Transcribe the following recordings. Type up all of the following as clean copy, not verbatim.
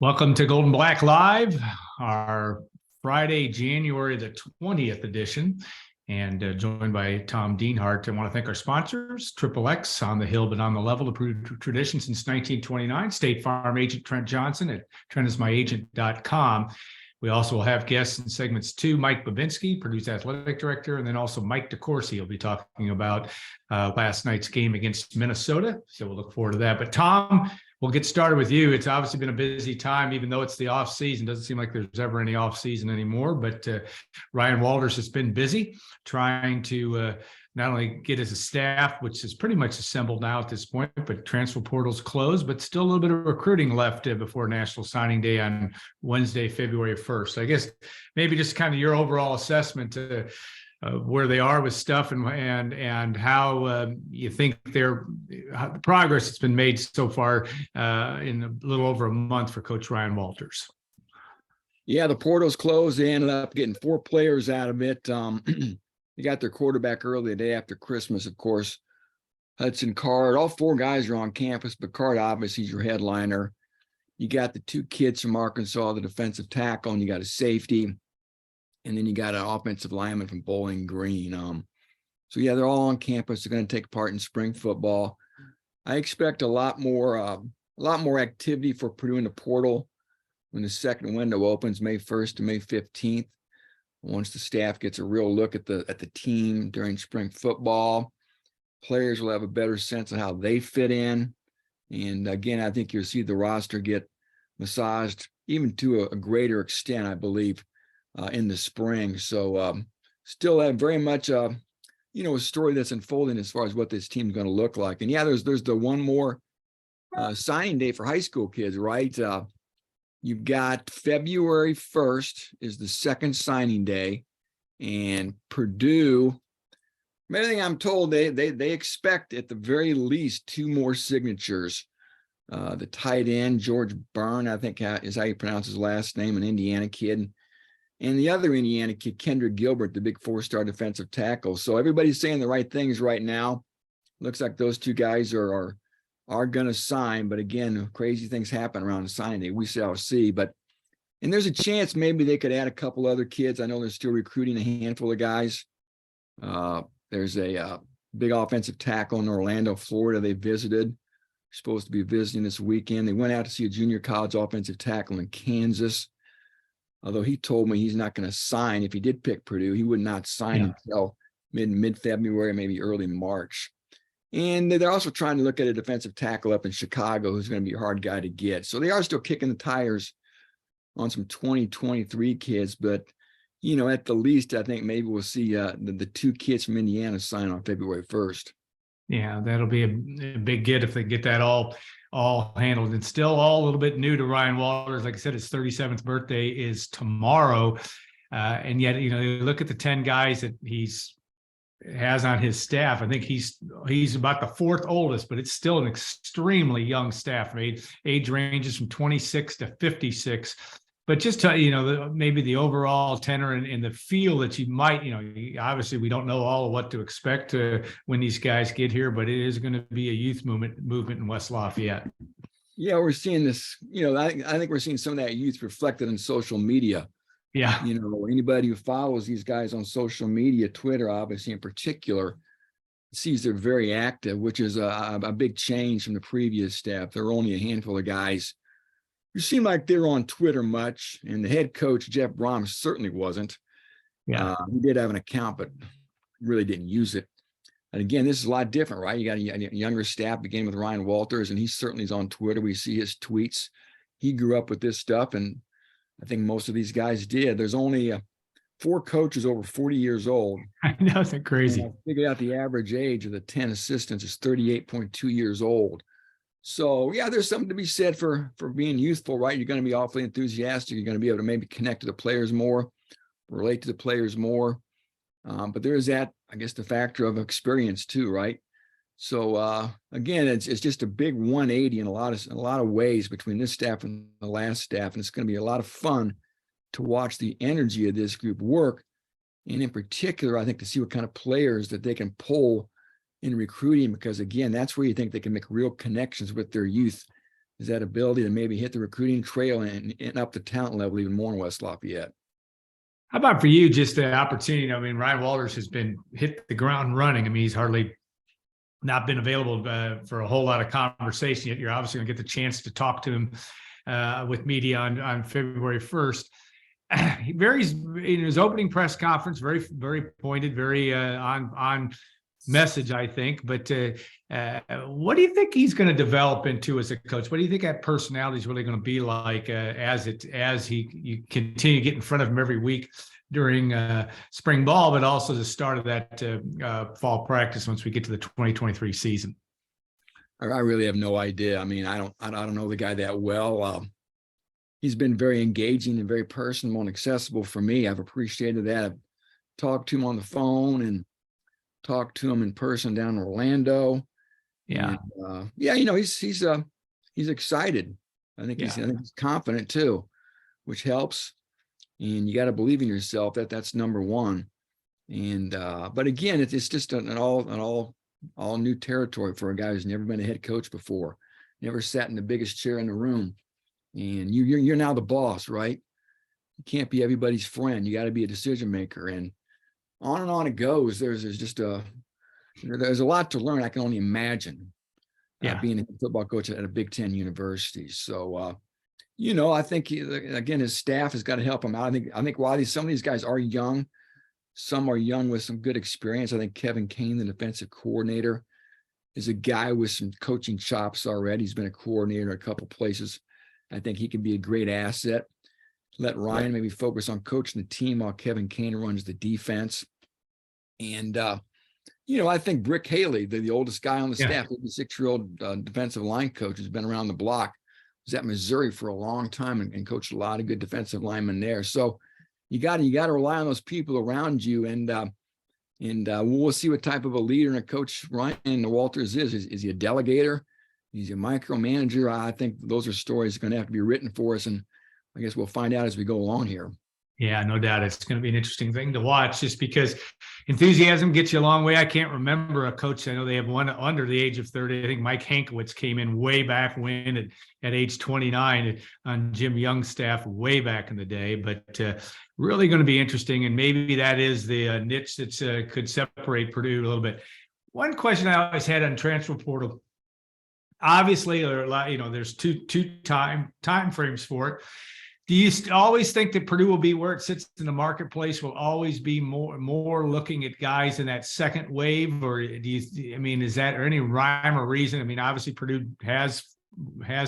Welcome to Golden Black Live, our Friday, January the 20th edition, and joined by Tom Dienhart. I want to thank our sponsors, Triple X, on the hill but on the level, the tradition since 1929, State Farm agent Trent Johnson at trentismyagent.com. We also will have guests in segments 2, Mike Babinski, Purdue's athletic director, and then also Mike DeCourcy will be talking about last night's game against Minnesota. So we'll look forward to that. But Tom, we'll get started with you. It's obviously been a busy time, even though it's the off season. Doesn't seem like there's ever any off season anymore. But Ryan Walters has been busy trying to not only get his staff, which is pretty much assembled now at this point, but transfer portal's closed, but still a little bit of recruiting left before National Signing Day on Wednesday, February 1st. So I guess maybe just kind of your overall assessment where they are with stuff and how you think how the progress that's been made so far in a little over a month for Coach Ryan Walters. Yeah, the portal's closed. They ended up getting 4 players out of it. They got their quarterback early the day after Christmas, of course. Hudson Card. All 4 guys are on campus, but Card obviously is your headliner. You got the 2 kids from Arkansas, the defensive tackle, and you got a safety. And then you got an offensive lineman from Bowling Green. So yeah, they're all on campus. They're going to take part in spring football. I expect a lot more activity for Purdue in the portal when the second window opens May 1st to May 15th. Once the staff gets a real look at the team during spring football, players will have a better sense of how they fit in. And again, I think you'll see the roster get massaged even to a greater extent, I believe, in the spring. So still have very much a story that's unfolding as far as what this team's going to look like. And yeah, there's the one more signing day for high school kids, right? You've got February 1st is the second signing day, and Purdue, from everything I'm told, they expect at the very least 2 more signatures. The tight end, George Byrne, I think is how you pronounce his last name, an Indiana kid. And the other Indiana kid, Kendrick Gilbert, the big 4-star defensive tackle. So everybody's saying the right things right now. Looks like those 2 guys are going to sign. But again, crazy things happen around the signing day. We shall see. And there's a chance maybe they could add a couple other kids. I know they're still recruiting a handful of guys. There's a big offensive tackle in Orlando, Florida. They visited. They're supposed to be visiting this weekend. They went out to see a junior college offensive tackle in Kansas. Although he told me he's not going to sign. If he did pick Purdue, he would not sign until mid-February, maybe early March. And they're also trying to look at a defensive tackle up in Chicago who's going to be a hard guy to get. So they are still kicking the tires on some 2023 kids. But, at the least, I think maybe we'll see the 2 kids from Indiana sign on February 1st. Yeah, that'll be a big get if they get that all handled. And still all a little bit new to Ryan Walters. Like I said, his 37th birthday is tomorrow. And yet, you look at the 10 guys that has on his staff. I think he's about the 4th oldest, but it's still an extremely young staff. Age ranges from 26 to 56. But just to, maybe the overall tenor and the feel that you might, obviously we don't know all of what to expect when these guys get here, but it is going to be a youth movement in West Lafayette. Yeah, we're seeing this, I think we're seeing some of that youth reflected in social media. Yeah. Anybody who follows these guys on social media, Twitter, obviously in particular, sees they're very active, which is a big change from the previous staff. There were only a handful of guys who seemed like they were on Twitter much, and the head coach, Jeff Brom, certainly wasn't. Yeah. He did have an account, but really didn't use it. And again, this is a lot different, right? You got a younger staff, beginning with Ryan Walters, and he certainly is on Twitter. We see his tweets. He grew up with this stuff, and I think most of these guys did. There's only 4 coaches over 40 years old. I know, it's crazy. I figured out the average age of the 10 assistants is 38.2 years old. So yeah, there's something to be said for being youthful, right? You're going to be awfully enthusiastic. You're going to be able to maybe connect to the players more, relate to the players more. But there is that, I guess, the factor of experience too, right? So again, it's just a big 180 in a lot of ways between this staff and the last staff, and it's going to be a lot of fun to watch the energy of this group work, and in particular, I think to see what kind of players that they can pull in recruiting, because again, that's where you think they can make real connections with their youth is that ability to maybe hit the recruiting trail and up the talent level even more in West Lafayette. How about for you, just the opportunity? I mean, Ryan Walters has been hit the ground running. I mean, he's hardly not been available for a whole lot of conversation yet. You're obviously going to get the chance to talk to him with media on February 1st. He varies in his opening press conference, very pointed, very on message, I think. But what do you think he's going to develop into as a coach? What do you think that personality is really going to be like as you continue to get in front of him every week during spring ball, but also the start of that fall practice once we get to the 2023 season? I really have no idea. I mean, I don't know the guy that well. He's been very engaging and very personal and accessible for me. I've appreciated that. I've talked to him on the phone and talked to him in person down in Orlando. Yeah. And, he's excited. I think he's confident too, which helps. And you got to believe in yourself. That's number one. And but again, it's just an all new territory for a guy who's never been a head coach before, never sat in the biggest chair in the room. And you're now the boss, right? You can't be everybody's friend. You got to be a decision maker, and on it goes. There's a lot to learn. I can only imagine being a football coach at a Big Ten university. So, I think again his staff has got to help him out. I think while some of these guys are young, some are young with some good experience. I think Kevin Kane, the defensive coordinator, is a guy with some coaching chops already. He's been a coordinator at a couple places. I think he can be a great asset. Let Ryan maybe focus on coaching the team while Kevin Kane runs the defense. And, I think Brick Haley, the oldest guy on the staff, the 6-year-old defensive line coach, has been around the block, was at Missouri for a long time and coached a lot of good defensive linemen there. So you got to rely on those people around you. And we'll see what type of a leader and a coach Ryan Walters is. Is he a delegator? He's a micromanager. I think those are stories going to have to be written for us. And I guess we'll find out as we go along here. Yeah, no doubt. It's going to be an interesting thing to watch just because enthusiasm gets you a long way. I can't remember a coach. I know they have one under the age of 30. I think Mike Hankwitz came in way back when at age 29 on Jim Young's staff way back in the day. But really going to be interesting. And maybe that is the niche that could separate Purdue a little bit. One question I always had on transfer portal, obviously, there's two time frames for it. Do you always think that Purdue will be where it sits in the marketplace, will always be more looking at guys in that second wave? Or is that or any rhyme or reason? I mean, obviously Purdue has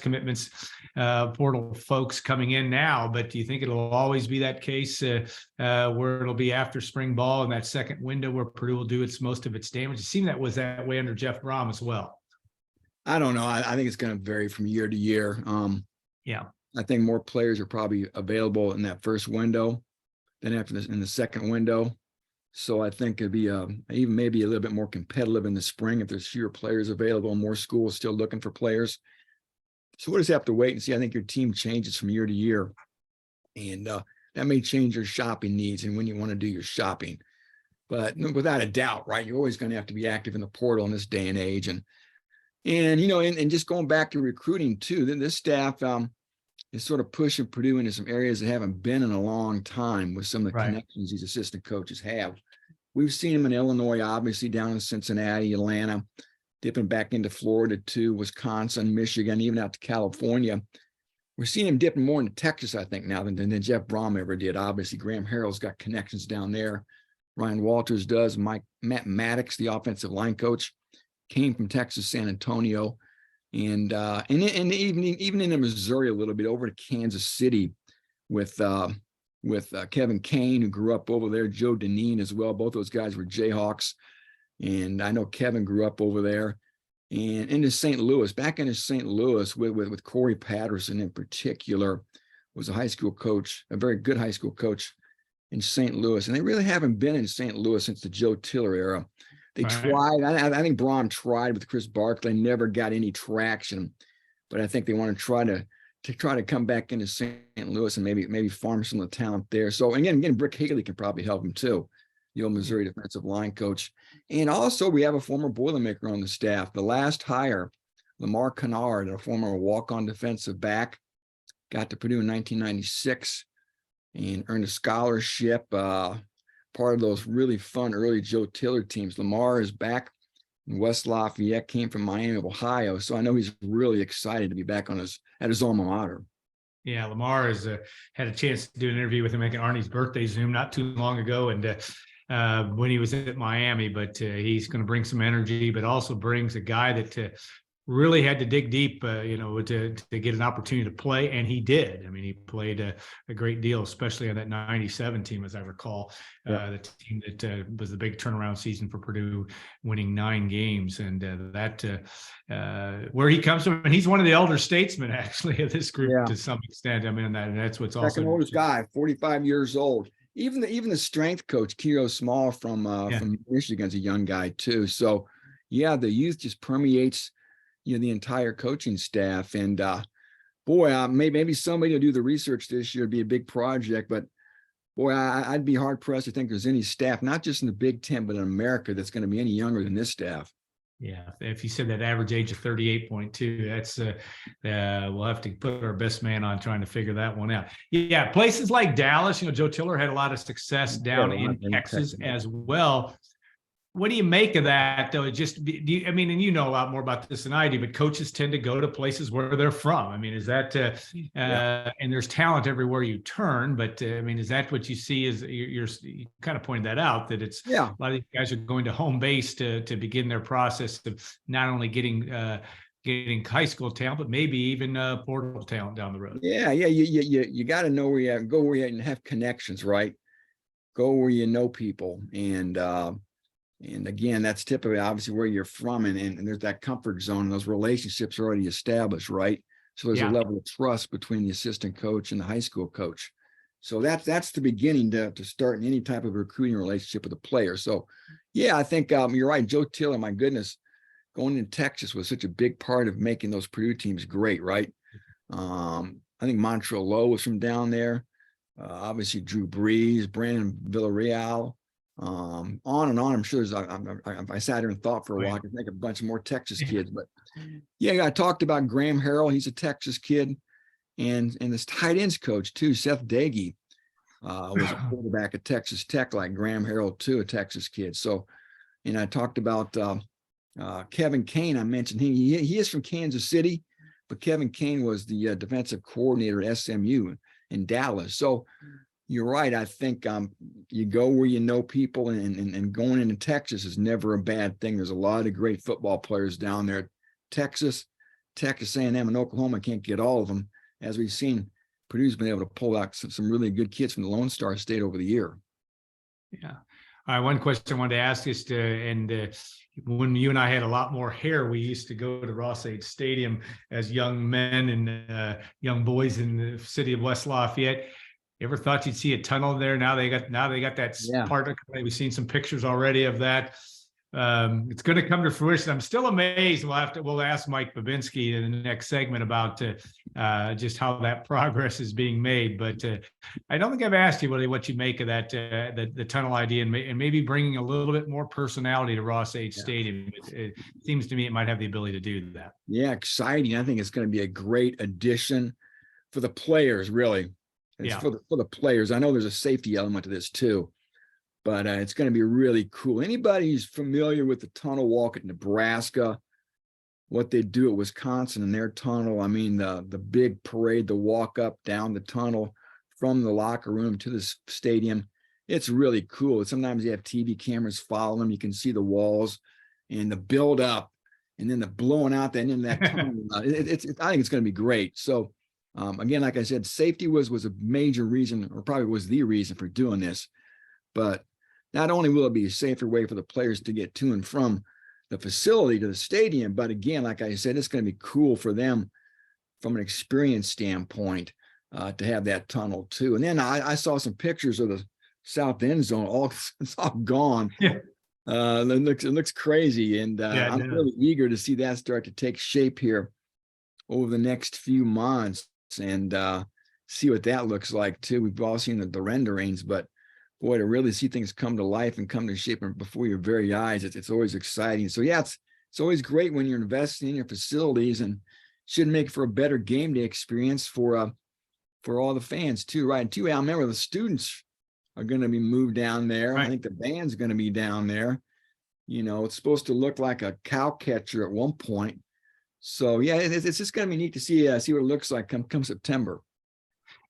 commitments, portal folks coming in now, but do you think it'll always be that case where it'll be after spring ball in that second window where Purdue will do most of its damage? It seemed that was that way under Jeff Brom as well. I don't know. I think it's going to vary from year to year. I think more players are probably available in that first window than in the second window. So I think it'd be even maybe a little bit more competitive in the spring if there's fewer players available, more schools still looking for players. So we'll just have to wait and see. I think your team changes from year to year, and that may change your shopping needs and when you want to do your shopping. But without a doubt, right, you're always going to have to be active in the portal in this day and age. And just going back to recruiting too, then this staff is sort of pushing Purdue into some areas that haven't been in a long time with some of the connections these assistant coaches have. We've seen them in Illinois, obviously down in Cincinnati, Atlanta, dipping back into Florida too, Wisconsin, Michigan, even out to California. We're seeing him dipping more into Texas, I think, now than Jeff Brom ever did. Obviously, Graham Harrell's got connections down there. Ryan Walters does. Matt Maddox, the offensive line coach, came from Texas, San Antonio. And even in Missouri a little bit, over to Kansas City with Kevin Kane, who grew up over there, Joe Deneen as well. Both those guys were Jayhawks. And I know Kevin grew up over there. And into St. Louis, back into St. Louis with Corey Patterson in particular, was a high school coach, a very good high school coach in St. Louis. And they really haven't been in St. Louis since the Joe Tiller era. They tried. I think Brom tried with Chris Barkley, never got any traction. But I think they want to try to come back into St. Louis and maybe farm some of the talent there. So again, Brick Haley can probably help him too, the old Missouri defensive line coach. And also we have a former Boilermaker on the staff. The last hire Lamar Kennard, a former walk-on defensive back, got to Purdue in 1996 and earned a scholarship, part of those really fun early Joe Tiller teams. Lamar is back in West Lafayette, came from Miami of Ohio. So I know he's really excited to be back at his alma mater. Yeah, Lamar has had a chance to do an interview with him making Arnie's birthday Zoom not too long ago, and when he was at Miami. But he's going to bring some energy, but also brings a guy that really had to dig deep, to get an opportunity to play, and he did. I mean, he played a great deal, especially on that '97 team, as I recall, the team that was the big turnaround season for Purdue, winning 9 games, and where he comes from, and he's one of the elder statesmen actually of this group to some extent. I mean, that's what's also second oldest guy, 45 years old. Even the strength coach, Kiro Small from Michigan's a young guy too. So yeah, the youth just permeates the entire coaching staff. And boy, maybe somebody will do the research this year. It'd be a big project, but boy, I'd be hard pressed to think there's any staff, not just in the Big Ten, but in America, that's going to be any younger than this staff. Yeah, if you said that average age of 38.2, that's we'll have to put our best man on trying to figure that one out. Yeah, places like Dallas, Joe Tiller had a lot of success down in Texas as well. What do you make of that, though? And you know a lot more about this than I do, but coaches tend to go to places where they're from. I mean, is that, and there's talent everywhere you turn, but is that what you see? Is you kind of pointed that out, that it's a lot of these guys are going to home base to begin their process of not only getting high school talent, but maybe even portal talent down the road. Yeah. You got to know where you go where you and have connections, right? Go where you know people. And again, that's typically obviously where you're from, and there's that comfort zone, and those relationships are already established, right? So there's a level of trust between the assistant coach and the high school coach. So that's the beginning to start in any type of recruiting relationship with a player. So yeah, I think you're right. Joe Tiller, my goodness, going into Texas was such a big part of making those Purdue teams great, right? I think Montreal Lowe was from down there. Obviously Drew Brees, Brandon Villarreal. On and on. I'm sure I sat here and thought for a while. I could think of a bunch of more Texas kids, but yeah, I talked about Graham Harrell. He's a Texas kid, and this tight ends coach too, Seth Dagey, was a quarterback at Texas Tech, like Graham Harrell too, a Texas kid. So, and I talked about Kevin Kane. I mentioned he is from Kansas City, but Kevin Kane was the defensive coordinator at SMU in Dallas. So. You're right. I think you go where you know people, and going into Texas is never a bad thing. There's a lot of great football players down there. Texas A&M, and Oklahoma can't get all of them. As we've seen, Purdue's been able to pull out some really good kids from the Lone Star State over the year. Yeah. All right. One question I wanted to ask is when you and I had a lot more hair, we used to go to Ross-Ade Stadium as young men and young boys in the city of West Lafayette. You ever thought you'd see a tunnel there? Now they got that part. We've seen some pictures already of that. It's going to come to fruition. I'm still amazed. We'll ask Mike Babinski in the next segment about just how that progress is being made. But I don't think I've asked you really what you make of that the tunnel idea, and maybe bringing a little bit more personality to Ross-Ade Stadium. It seems to me it might have the ability to do that. Yeah, exciting. I think it's going to be a great addition for the players, really. It's for the players. I know there's a safety element to this too, but it's going to be really cool. Anybody who's familiar with the tunnel walk at Nebraska, what they do at Wisconsin in their tunnel, I mean, the big parade, the walk up down the tunnel from the locker room to the stadium, it's really cool. Sometimes you have TV cameras follow them. You can see the walls and the build up, and then the blowing out that into that tunnel. I think it's going to be great. So. Again, like I said, safety was a major reason, or probably was the reason for doing this. But not only will it be a safer way for the players to get to and from the facility to the stadium, but again, like I said, it's going to be cool for them from an experience standpoint to have that tunnel too. And then I saw some pictures of the south end zone. It's all gone. Yeah. It looks crazy, and I'm really eager to see that start to take shape here over the next few months. And see what that looks like too. We've all seen the renderings, but boy, to really see things come to life and come to shape before your very eyes, it's always exciting. So yeah, it's it's always great when you're investing in your facilities, and should make for a better game day experience for all the fans too, right? And too, I remember the students are going to be moved down there. Right. I think the band's going to be down there. You know, it's supposed to look like a cow catcher at one point. So yeah, it's just going to be neat to see what it looks like come September.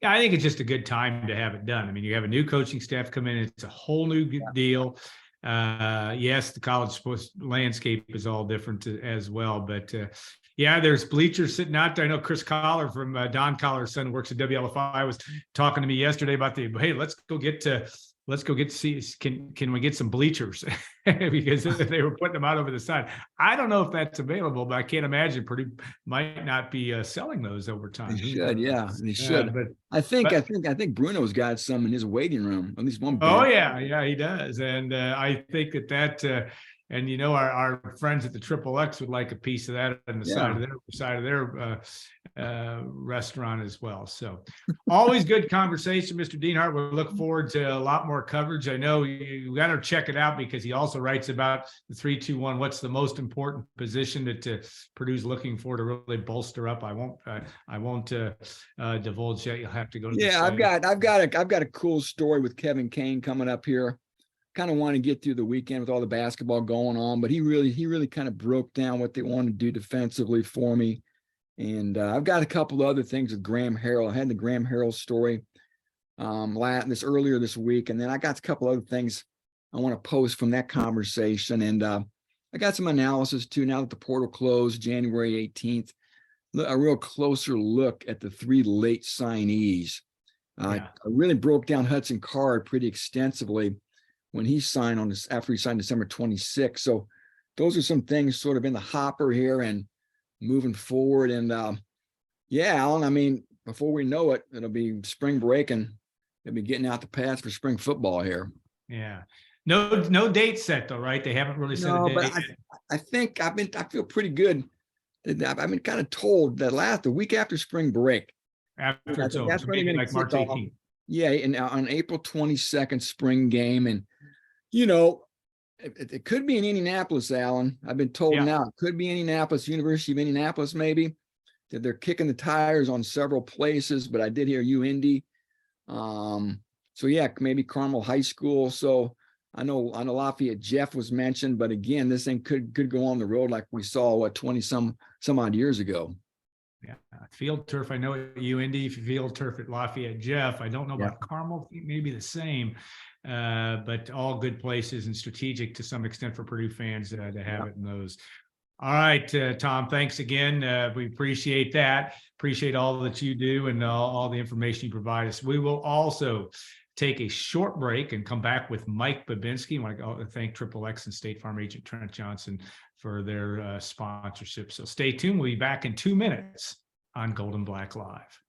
Yeah, I think it's just a good time to have it done. I mean, you have a new coaching staff come in. It's a whole new deal. Yes, the college sports landscape is all different as well, but yeah, there's bleachers sitting out there. I know Chris Collar from Don Collar's son, works at WLFI, was talking to me yesterday about hey, let's go get to see, can we get some bleachers? Because they were putting them out over the side. I don't know if that's available, but I can't imagine Purdue might not be selling those over time. They should, yeah, they should. But I think Bruno's got some in his waiting room, at least one. Oh yeah, he does, and I think that and you know, our friends at the Triple X would like a piece of that on the side of their restaurant as well. So always good conversation, Mr. Dienhart. We'll look forward to a lot more coverage. I know you got to check it out because he also writes about the 3-2-1. What's the most important position that Purdue's looking for to really bolster up? I won't divulge yet. You'll have to go to. Yeah, I've got a cool story with Kevin Kane coming up here. Kind of want to get through the weekend with all the basketball going on, but he really kind of broke down what they want to do defensively for me. And I've got a couple of other things with Graham Harrell. I had the Graham Harrell story earlier this week, and then I got a couple other things I want to post from that conversation. And I got some analysis too now that the portal closed January 18th. A real closer look at the 3 late signees. I really broke down Hudson Card pretty extensively when he signed after he signed December 26th. So those are some things sort of in the hopper here and moving forward. And Alan, I mean, before we know it, it'll be spring break and they'll be getting out the pads for spring football here. Yeah. No date set though, right? They haven't really set a date. I think I feel pretty good. I've been kind of told that the week after spring break. After it's over, so maybe like March 18th. Yeah, and on April 22nd, spring game. And, you know, it could be in Indianapolis, Alan. I've been told now it could be Indianapolis, University of Indianapolis, maybe. That they're kicking the tires on several places, but I did hear UIndy. So yeah, maybe Carmel High School. So I know Lafayette Jeff was mentioned, but again, this thing could go on the road like we saw 20 some odd years ago. Yeah, field turf. I know at UIndy, field turf at Lafayette Jeff. I don't know about Carmel, maybe the same, but all good places and strategic to some extent for Purdue fans to have it in those. All right, Tom, thanks again. We appreciate that. Appreciate all that you do and all the information you provide us. We will also take a short break and come back with Mike Babinski. I want to thank Triple X and State Farm agent Trent Johnson for their sponsorship. So stay tuned. We'll be back in 2 minutes on Golden Black Live.